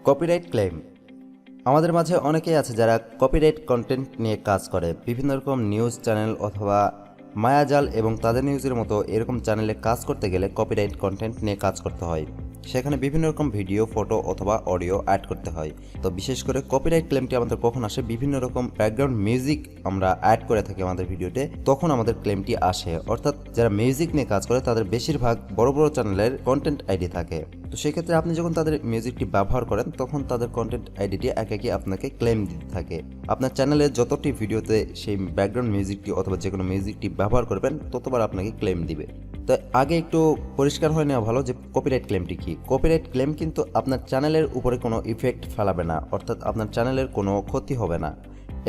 Copyright claim. আমাদের মাঝে অনেকেই আছে যারা কপিরাইট কন্টেন্ট নিয়ে কাজ করে, বিভিন্ন রকম নিউজ চ্যানেল অথবা মায়াজাল এবং তাদের নিউজের মতো এরকম চ্যানেলে কাজ করতে গেলে কপিরাইট কন্টেন্ট নিয়ে কাজ করতে হয়। সেখানে বিভিন্ন রকম ভিডিও, ফটো অথবা অডিও অ্যাড করতে হয়। তো বিশেষ করে কপিরাইট ক্লেমটি আমাদের কখন আসে, বিভিন্ন রকম ব্যাকগ্রাউন্ড মিউজিক আমরা অ্যাড করে থাকি আমাদের ভিডিওতে, তখন আমাদের ক্লেমটি আসে। অর্থাৎ যারা মিউজিক নিয়ে কাজ করে তাদের বেশিরভাগ বড় বড় চ্যানেলের কন্টেন্ট আইডি থাকে। তো সেক্ষেত্রে আপনি যখন তাদের মিউজিকটি ব্যবহার করেন তখন তাদের কন্টেন্ট আইডিটি একে আপনাকে ক্লেম দিতে থাকে। আপনার চ্যানেলের যতটি ভিডিওতে সেই ব্যাকগ্রাউন্ড মিউজিকটি অথবা যে কোনো মিউজিকটি ব্যবহার করবেন ততবার আপনাকে ক্লেম দিবে। তো আগে একটু পরিষ্কার হয়ে নেওয়া ভালো যে কপিরাইট ক্লেমটি কি। কপিরাইট ক্লেম কিন্তু আপনার চ্যানেলের উপরে কোনো ইফেক্ট ফেলাবে না, অর্থাৎ আপনার চ্যানেলের কোনো ক্ষতি হবে না।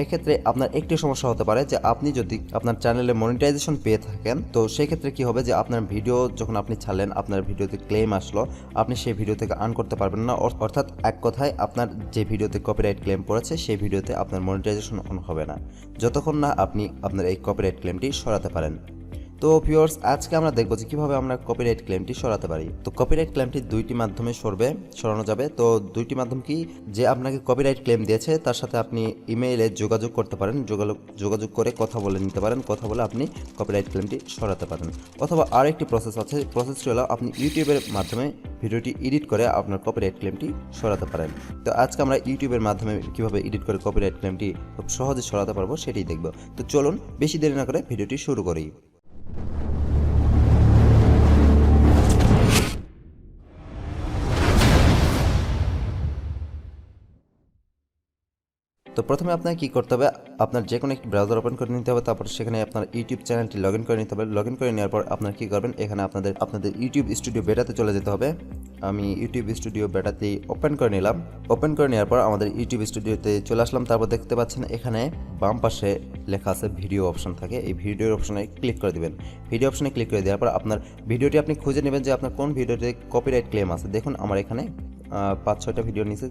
এক্ষেত্রে আপনার একটি সমস্যা হতে পারে যে আপনি যদি আপনার চ্যানেলে মনিটাইজেশন পেয়ে থাকেন, তো সেই ক্ষেত্রে কি হবে যে আপনার ভিডিও যখন আপনি ছাড়লেন, আপনার ভিডিওতে ক্লেম আসলো, আপনি সেই ভিডিও থেকে আর্ন করতে পারবেন না। অর্থাৎ এক কথায় আপনার যে ভিডিওতে কপিরাইট ক্লেম পড়েছে সেই ভিডিওতে আপনার মনিটাইজেশন অন হবে না, যতক্ষণ না আপনি আপনার এই কপিরাইট ক্লেমটি সরাতে পারেন। তো ভিউয়ার্স, আজকে আমরা দেখব যে কিভাবে আমরা কপিরাইট ক্লেমটি সরাতে পারি। তো কপিরাইট ক্লেমটি দুইটি মাধ্যমে সরানো যাবে। তো দুইটি মাধ্যম কি, যে আপনাকে কপিরাইট ক্লেম দিয়েছে তার সাথে আপনি ইমেইলে যোগাযোগ করতে পারেন, যোগাযোগ করে কথা বলে নিতে পারেন, কথা বলে আপনি কপিরাইট ক্লেমটি সরাতে পারেন। অথবা আরেকটি প্রসেস আছে, প্রসেসটি হলো আপনি ইউটিউবের মাধ্যমে ভিডিওটি এডিট করে আপনার কপিরাইট ক্লেমটি সরাতে পারেন। তো আজকে আমরা ইউটিউবের মাধ্যমে কিভাবে এডিট করে কপিরাইট ক্লেমটি খুব সহজে সরাতে পারবো সেটাই দেখব। তো চলুন বেশি দেরি না করে ভিডিওটি শুরু করি। তো প্রথমে আপনাকে কী করতে হবে, আপনার যে কোনো একটি ব্রাউজার ওপেন করে নিতে হবে, তারপর সেখানে আপনার ইউটিউব চ্যানেলটি লগ ইন করে নিতে হবে। লগ ইন করে নেওয়ার পর আপনার কী করবেন, এখানে আপনাদের ইউটিউব স্টুডিও বেটাতে চলে যেতে হবে। আমি ইউটিউব স্টুডিও বেটাতেই ওপেন করে নিলাম। ওপেন করে নেওয়ার পর আমাদের ইউটিউব স্টুডিওতে চলে আসলাম। তারপর দেখতে পাচ্ছেন এখানে বাম পাশে লেখা আছে ভিডিও অপশন থাকে, এই ভিডিওর অপশনে ক্লিক করে দেবেন। ভিডিও অপশনে ক্লিক করে দেওয়ার পর আপনার ভিডিওটি আপনি খুঁজে নেবেন যে আপনার কোন ভিডিওতে কপিরাইট ক্লেম আছে। দেখুন আমার এখানে 5-6টা ভিডিও নিচে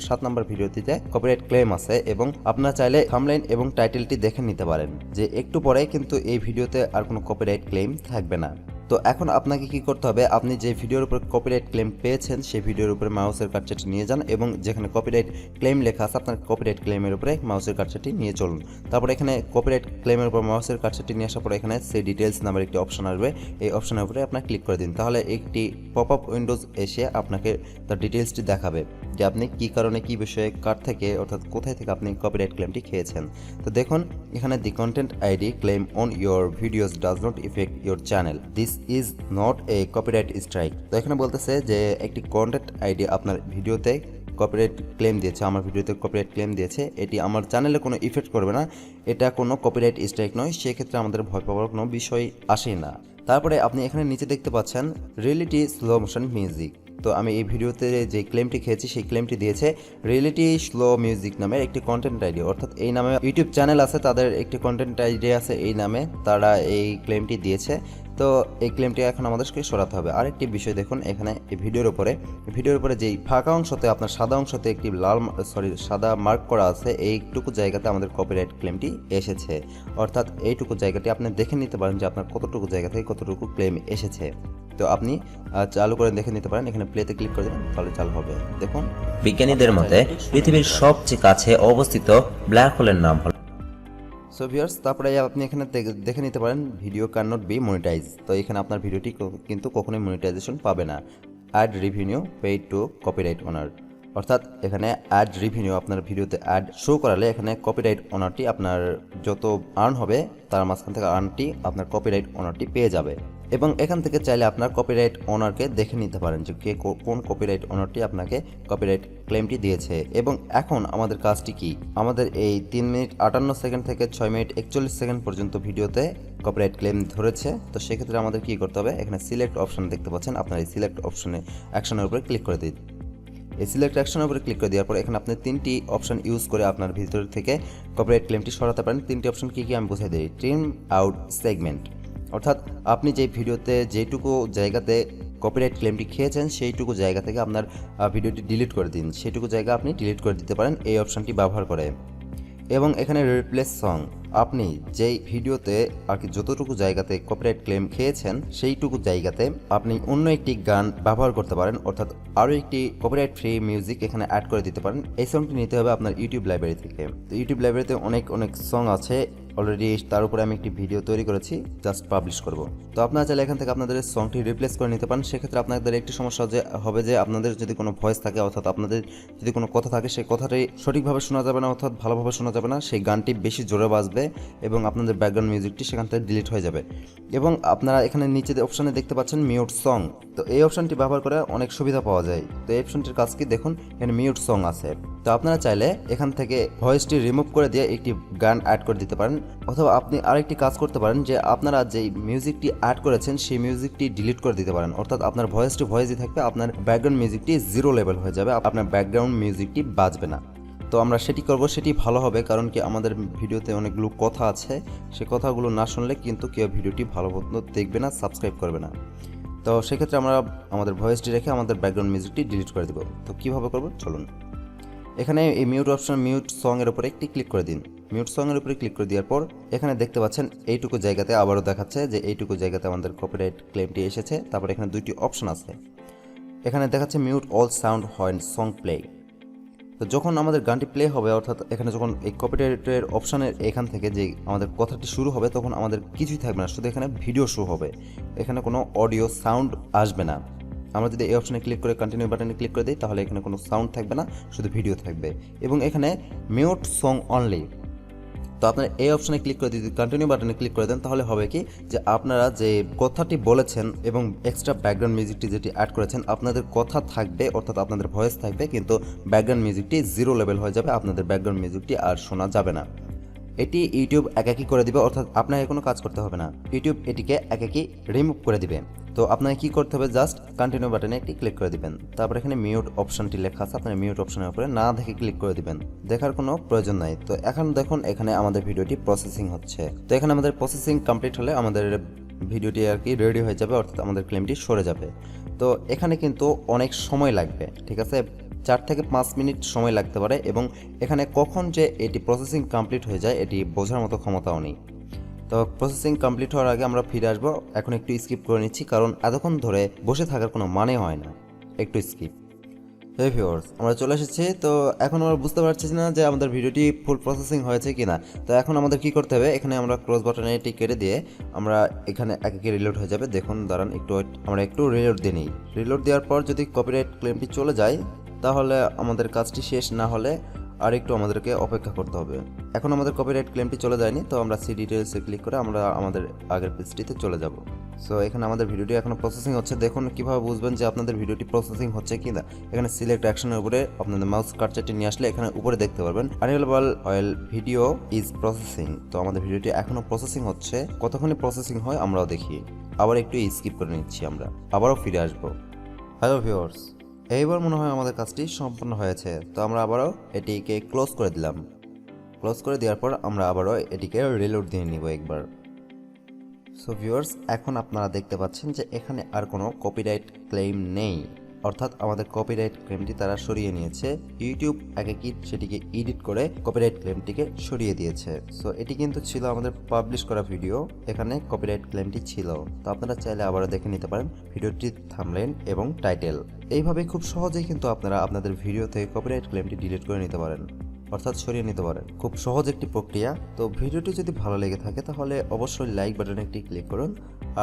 7 নম্বর ভিডিওটিতে কপিরাইট ক্লেম আছে, এবং আপনারা চাইলে থাম্বনেইল এবং টাইটেলটি দেখে নিতে পারেন যে একটু পরে কিন্তু এই ভিডিওতে আর কোনো কপিরাইট ক্লেম থাকবে না। তো এখন আপনাকে কি করতে হবে, আপনি যে ভিডিওর উপর কপিরাইট ক্লেম পেয়েছেন সেই ভিডিওর উপরে মাউসের কার্সারটি নিয়ে যান এবং যেখানে কপিরাইট ক্লেম লেখা আছে আপনার কপিরাইট ক্লেমের উপরে মাউসের কার্সারটি নিয়ে চলুন। তারপর এখানে কপিরাইট ক্লেমের উপর মাউসের কার্সারটি নিয়ে আসার পর এখানে সে ডিটেলস নামের একটি অপশন আসবে, এই অপশনের উপরে আপনার ক্লিক করে দিন। তাহলে একটি পপ আপ উইন্ডোজ এসে আপনাকে তার ডিটেলসটি দেখাবে যে আপনি কী কারণে, কী বিষয়ে, কার থেকে, অর্থাৎ কোথায় থেকে আপনি কপিরাইট ক্লেমটি খেয়েছেন। তো দেখুন এখানে the content ID claim on your videos does not effect your channel, this is not a copyright strike. তো এখানে বলতেছে যে একটি কন্টেন্ট আইডি আপনার ভিডিওতে কপিরাইট ক্লেম দিয়েছে, আমার ভিডিওতে কপিরাইট ক্লেম দিয়েছে, এটি আমার চ্যানেলে কোনো ইফেক্ট করবে না, এটা কোনো কপিরাইট স্ট্রাইক নয়, সেক্ষেত্রে আমাদের ভয় পাওয়ার কোনো বিষয় আসেই না। তারপরে আপনি এখানে নিচে দেখতে পাচ্ছেন রিয়েলিটি স্লো মোশন মিউজিক। তো আমি এই ভিডিওতে যে ক্লেমটি খেয়েছি সেই ক্লেমটি দিয়েছে রিয়েলিটি স্লো মিউজিক নামের একটি কন্টেন্ট আইডি, অর্থাৎ এই নামে ইউটিউব চ্যানেল আছে, তাদের একটি কন্টেন্ট আইডি আছে, এই নামে তারা এই ক্লেমটি দিয়েছে। তো এই ক্লেমটি এখন আমাদেরকে সরাতে হবে। আরেকটি বিষয় দেখুন, এখানে এই ভিডিওর উপরে যেই ফাঁকা অংশতে আপনার সাদা অংশতে একটি সাদা মার্ক করা আছে, এইটুকু জায়গাতে আমাদের কপিরাইট ক্লেমটি এসেছে। অর্থাৎ এইটুকু জায়গাটি আপনি দেখে নিতে পারেন যে আপনার কতটুকু জায়গা থেকে কতটুকু ক্লেম এসেছে। তো আপনি চালু করে দেখে নিতে পারেন, এখানে প্লেতে ক্লিক করে দেবেন, তাহলে চালু হবে। দেখুন বিজ্ঞানীদের মতে পৃথিবীর সবচেয়ে কাছে অবস্থিত ব্ল্যাক হোলের নাম হল। সো ভিউয়ার্স, তারপরে আপনি এখানে দেখে নিতে পারেন video can not be monetize. তো এখানে আপনার ভিডিওটি কিন্তু কখনোই মনিটাইজেশন পাবে না। Ad revenue paid to copyright owner, অর্থাৎ এখানে অ্যাড রেভিনিউ আপনার ভিডিওতে অ্যাড শো করালে এখানে কপিরাইট ওনারটি আপনার যত আর্ন হবে তার মাঝখান থেকে আর্নটি আপনার কপিরাইট ওনারটি পেয়ে যাবে। এবং এখান থেকে চাইলে আপনার কপিরাইট ওনারকে দেখে নিতে পারেন যে কে কোন কপিরাইট ওনারটি আপনাকে কপিরাইট ক্লেমটি দিয়েছে। এবং এখন আমাদের কাজটি কি, আমাদের এই 3 মিনিট 58 সেকেন্ড থেকে 6 মিনিট 41 সেকেন্ড পর্যন্ত ভিডিওতে কপিরাইট ক্লেম ধরেছে। তো সেক্ষেত্রে আমাদের কি করতে হবে, এখানে সিলেক্ট অপশন দেখতে পাচ্ছেন, আপনার এই সিলেক্ট অ্যাকশনের উপরে ক্লিক করে দিন। এই সিলেক্ট অ্যাকশনের উপরে ক্লিক করে দেওয়ার পর এখানে আপনি 3টি অপশন ইউজ করে আপনার ভিতর থেকে কপিরাইট ক্লেমটি সরাতে পারেন। 3টি অপশন কী কী আমি বুঝিয়ে দিই। ট্রিম আউট সেগমেন্ট, অর্থাৎ আপনি যে ভিডিওতে যেটুকু জায়গাতে কপিরাইট ক্লেমটি খেয়েছেন সেইটুকু জায়গা থেকে আপনার ভিডিওটি ডিলিট করে দিন, সেইটুকু জায়গা আপনি ডিলিট করে দিতে পারেন এই অপশনটি ব্যবহার করে। এবং এখানে রিপ্লেস সং, আপনি যেই ভিডিওতে আর কি যতটুকু জায়গাতে কপিরাইট ক্লেম খেয়েছেন সেইটুকু জায়গাতে আপনি অন্য একটি গান ব্যবহার করতে পারেন, অর্থাৎ আরও একটি কপিরাইট ফ্রি মিউজিক এখানে অ্যাড করে দিতে পারেন। এই সংটি নিতে হবে আপনার ইউটিউব লাইব্রেরি থেকে। তো ইউটিউব লাইব্রেরিতে অনেক সং আছে অলরেডি, তার উপরে আমি একটি ভিডিও তৈরি করেছি, জাস্ট পাবলিশ করব। তো আপনারা চাইলে এখান থেকে আপনাদের সংটি রিপ্লেস করে নিতে পারেন। সেক্ষেত্রে আপনাদের একটি সমস্যা হবে যে আপনাদের যদি কোনো ভয়েস থাকে, অর্থাৎ আপনাদের যদি কোনো কথা থাকে, সেই কথাটি সঠিকভাবে শোনা যাবে না, অর্থাৎ ভালোভাবে শোনা যাবে না, সেই গানটি বেশি জোরে বাজবে এবং আপনাদের ব্যাকগ্রাউন্ড মিউজিকটি সেখান থেকে ডিলিট হয়ে যাবে। এবং আপনারা এখানে নিচে অপশানে দেখতে পাচ্ছেন মিউট সং। তো এই অপশানটি ব্যবহার করে অনেক সুবিধা পাওয়া যায়। তো এই অপশানটির কাজ কি দেখুন, এখানে মিউট সং আছে। তো আপনারা চাইলে এখান থেকে ভয়েসটি রিমুভ করে দিয়ে একটি গান অ্যাড করে দিতে পারেন, অথবা আপনি আরেকটি কাজ করতে পারেন যে আপনারা যেই মিউজিকটি অ্যাড করেছেন সেই মিউজিকটি ডিলিট করে দিতে পারেন, অর্থাৎ আপনার ভয়েসই থাকবে, আপনার ব্যাকগ্রাউন্ড মিউজিকটি জিরো লেভেল হয়ে যাবে, আপনার ব্যাকগ্রাউন্ড মিউজিকটি বাজবে না। তো আমরা সেটি করব, সেটি ভালো হবে, কারণ কি আমাদের ভিডিওতে অনেকগুলো কথা আছে, সে কথাগুলো না শুনলে কিন্তু কেউ ভিডিওটি ভালো মতো দেখবে না, সাবস্ক্রাইব করবে না। তো সেক্ষেত্রে আমরা আমাদের ভয়েসটি রেখে আমাদের ব্যাকগ্রাউন্ড মিউজিকটি ডিলিট করে দেব। তো কীভাবে করব চলুন। এখানে এই মিউট অপশন, মিউট সঙের উপরে একটি ক্লিক করে দিন। মিউট সঙের উপরে ক্লিক করে দেওয়ার পর এখানে দেখতে পাচ্ছেন এইটুকু জায়গাতে আবারও দেখাচ্ছে যে এইটুকু জায়গাতে আমাদের কপিরাইট ক্লেমটি এসেছে। তারপর এখানে দুইটি অপশন আছে, এখানে দেখাচ্ছে mute all sound when song play. তো যখন আমাদের গানটি প্লে হবে, অর্থাৎ এখানে যখন এই কপিরাইটের অপশানের এখান থেকে যে আমাদের কথাটি শুরু হবে, তখন আমাদের কিছুই থাকবে না, শুধু এখানে ভিডিও শো হবে, এখানে কোনো অডিও সাউন্ড আসবে না। আমরা যদি এই অপশানে ক্লিক করে কন্টিনিউ বাটনে ক্লিক করে দিই, তাহলে এখানে কোনো সাউন্ড থাকবে না, শুধু ভিডিও থাকবে। এবং এখানে মিউট সং অনলি। তো আপনারা এই অপশানে ক্লিক করে যদি কন্টিনিউ বাটনে ক্লিক করে দেন, তাহলে হবে কি যে আপনারা যে কথাটি বলেছেন এবং এক্সট্রা ব্যাকগ্রাউন্ড মিউজিকটি যেটি অ্যাড করেছেন, আপনাদের কথা থাকবে, অর্থাৎ আপনাদের ভয়েস থাকবে, কিন্তু ব্যাকগ্রাউন্ড মিউজিকটি জিরো লেভেল হয়ে যাবে, আপনাদের ব্যাকগ্রাউন্ড মিউজিকটি আর শোনা যাবে না। এটি ইউটিউব একাকি করে দিবে, অর্থাৎ আপনাকে কোনো কাজ করতে হবে না, ইউটিউব এটিকে একাকি রিমুভ করে দিবে। তো আপনাকে কি করতে হবে, জাস্ট কন্টিনিউ বাটনে একটি ক্লিক করে দিবেন। তারপর এখানে মিউট অপশনটি লেখা আছে, আপনার মিউট অপশনের উপরে না দেখে ক্লিক করে দিবেন, দেখার কোনো প্রয়োজন নাই। তো এখন দেখুন এখানে আমাদের ভিডিওটি প্রসেসিং হচ্ছে। তো এখানে আমাদের প্রসেসিং কমপ্লিট হলে আমাদের ভিডিওটি আর কি রেডি হয়ে যাবে, অর্থাৎ আমাদের ক্লেমটি সরে যাবে। তো এখানে কিন্তু অনেক সময় লাগবে, ঠিক আছে, 4 থেকে 5 মিনিট সময় লাগতে পারে, এবং এখানে কখন যে এটি প্রসেসিং কমপ্লিট হয়ে যায় এটি বোঝার মতো ক্ষমতাও নেই। তো প্রসেসিং কমপ্লিট হওয়ার আগে আমরা ফিরে আসবো। এখন একটু স্কিপ করে নিচ্ছি, কারণ এতক্ষণ ধরে বসে থাকার কোনো মানে হয় না, একটু স্কিপ। হে ভিউয়ার্স, আমরা চলে এসেছি। তো এখন আমরা বুঝতে পারছি না যে আমাদের ভিডিওটি ফুল প্রসেসিং হয়েছে কিনা। তো এখন আমাদের কি করতে হবে, এখানে আমরা ক্লোজ বাটনে এটি কেটে দিয়ে আমরা এখানে একে রিলোড হয়ে যাবে। দেখুন দাঁড়ান একটু, আমরা একটু রিলোড দিয়ে নিই। রিলোড দেওয়ার পর যদি কপিরাইট ক্লেমটি চলে যায়, তাহলে আমাদের কাজটি শেষ, না হলে আর একটু আমাদেরকে অপেক্ষা করতে হবে। এখন আমাদের কপিরাইট ক্লেমটি চলে যায়নি, তো আমরা সি ডিটেলসে ক্লিক করে আমরা আমাদের আগের পেজটিতে চলে যাব। সো এখানে আমাদের ভিডিওটি এখনো প্রসেসিং হচ্ছে। দেখুন কিভাবে বুঝবেন যে আপনাদের ভিডিওটি প্রসেসিং হচ্ছে কিনা। এখানে সিলেক্ট অ্যাকশনের উপরে আপনাদের মাউস কার্সারটি নিয়ে আসলে এখানে উপরে দেখতে পারবেন unavailable oil video is processing. তো আমাদের ভিডিওটি এখনো প্রসেসিং হচ্ছে, কতক্ষণে প্রসেসিং হয় আমরাও দেখি। আবার একটু স্কিপ করে নিচ্ছি, আমরা আবারও ফিরে আসবো। হ্যালো ভিউয়ার্স, এইবার মনে হয় আমাদের কাজটি সম্পূর্ণ হয়েছে। তো আমরা আবারও এটিকে ক্লোজ করে দিলাম। ক্লোজ করে দেওয়ার পর আমরা আবারও এটিকে রিলোড দিয়ে নিব একবার। সো ভিউয়ার্স, এখন আপনারা দেখতে পাচ্ছেন যে এখানে আর কোনো কপিরাইট ক্লেম নেই, অর্থাৎ আমাদের কপিরাইট ক্লেমটি তারা সরিয়ে নিয়েছে। ইউটিউব আগে কি সেটিকে এডিট করে কপিরাইট ক্লেমটিকে সরিয়ে দিয়েছে। সো এটি কিন্তু ছিল আমাদের পাবলিশ করা ভিডিও, এখানে কপিরাইট ক্লেমটি ছিল। তো আপনারা চাইলে আবারও দেখে নিতে পারেন ভিডিওটির থাম্বনেইল এবং টাইটেল। এইভাবে খুব সহজেই কিন্তু আপনারা আপনাদের ভিডিও থেকে কপিরাইট ক্লেমটি ডিলিট করে নিতে পারেন, অর্থাৎ সরিয়ে নিতে পারেন। খুব সহজ একটি প্রক্রিয়া। তো ভিডিওটি যদি ভালো লেগে থাকে তাহলে অবশ্যই লাইক বাটনে একটি ক্লিক করুন।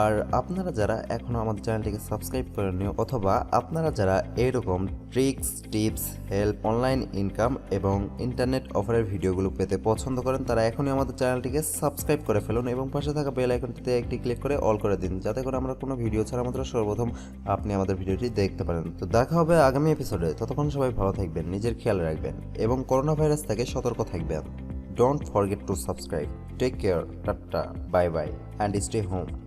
আর আপনারা যারা এখনও আমাদের চ্যানেলটিকে সাবস্ক্রাইব করেননি, অথবা আপনারা যারা এরকম tricks, tips, help, online income এবং ইন্টারনেট অফারের ভিডিওগুলো পেতে পছন্দ করেন, তারা এখনই আমাদের চ্যানেলটিকে সাবস্ক্রাইব করে ফেলুন এবং পাশে থাকা বেল আইকনটিতে একটি ক্লিক করে অল করে দিন, যাতে করে আমরা কোনো ভিডিও ছাড়া মাত্র সর্বপ্রথম আপনি আমাদের ভিডিওটি দেখতে পারেন। তো দেখা হবে আগামী এপিসোডে। ততক্ষণ সবাই ভালো থাকবেন, নিজের খেয়াল রাখবেন এবং করোনা ভাইরাস থেকে সতর্ক থাকবেন। Don't forget to subscribe. Take care. Tata. Bye bye. And stay home.